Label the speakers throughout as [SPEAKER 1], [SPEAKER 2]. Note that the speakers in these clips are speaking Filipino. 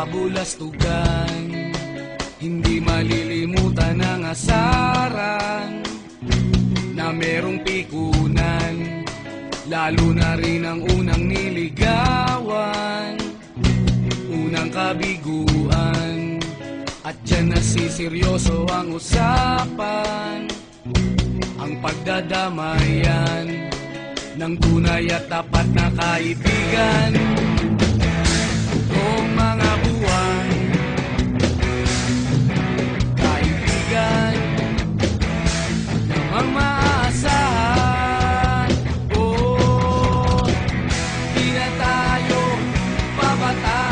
[SPEAKER 1] kabulastugan. Hindi malilimutan ang asaran na merong pikunan, lalo na rin ang unang niligawan, unang kabiguan. At dyan nasiseryoso ang usapan, ang pagdadamayan ng tunay at tapat na kaibigan. Kung mga buwan, kaibigan namang maaasahan. Oh, di na tayo babata,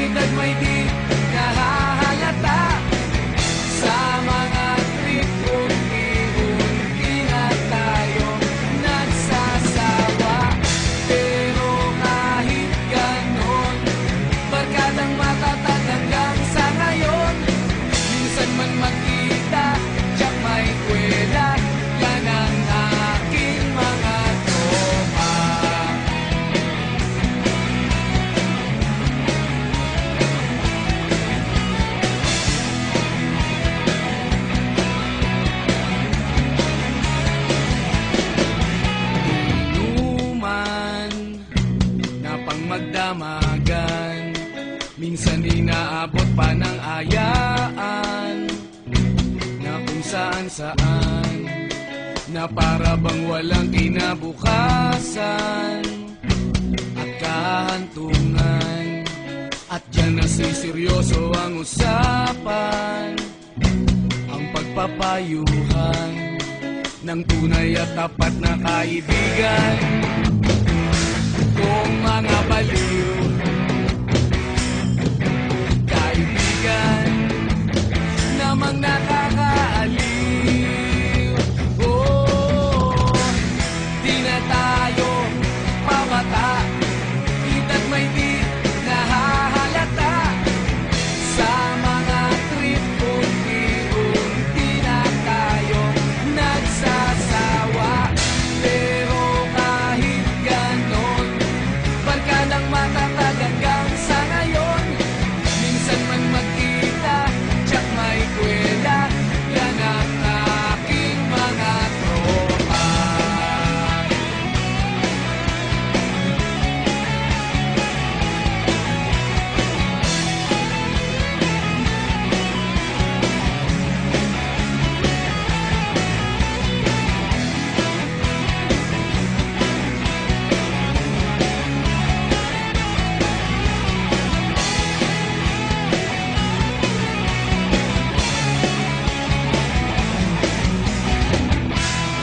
[SPEAKER 1] edad may di nahahalata. Sa mga trip unti-unti na tayo nagsasawa. Pero kahit ganon, barkadang matatag hanggang sa ngayon. Minsan man magkita, tiyak may kwela, yan ang aking mga tropa. Inuman na pang magdamagan, minsan inaabot pa ng ayaan, na kung saan-saan, na para bang walang kinabukasan at kahantungan. At dyan nasiseryoso ang usapan, ang pagpapayuhan ng tunay at tapat na kaibigan. Kung mga baliw, kaibigan namang nakakaaliw. Oh, di na tayo pabata, edad may di nahahalata. Sa mga trip unti-unti na tayo nagsasawa. Pero kahit ganon, barkadang matatag hanggang sa ngayon. Minsan man magkita, tiyak may kwela, yan ang aking mga tropa.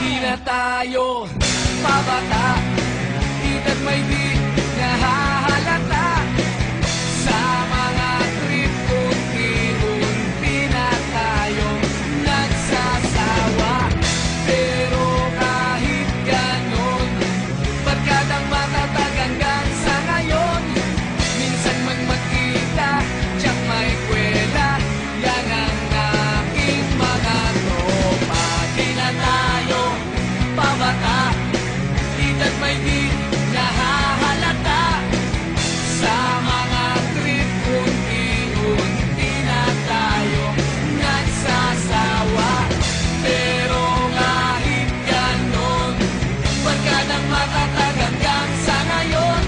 [SPEAKER 1] Di na tayo pabata, edad may di nahahalata. Sa mga trip unti-unti na tayo nagsasawa. Pero kahit ganon, barkadang matatag hanggang sa ngayon. Minsan man magkita, tiyak may kwela, yan ang aking mga tropa. Di na tayo pabata, edad may di nahahalata. Sa mga trip unti-unti na tayo nagsasawa. Pero kahit ganon, barkadang matatag hanggang sa ngayon.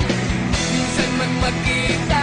[SPEAKER 1] Minsan man magkita,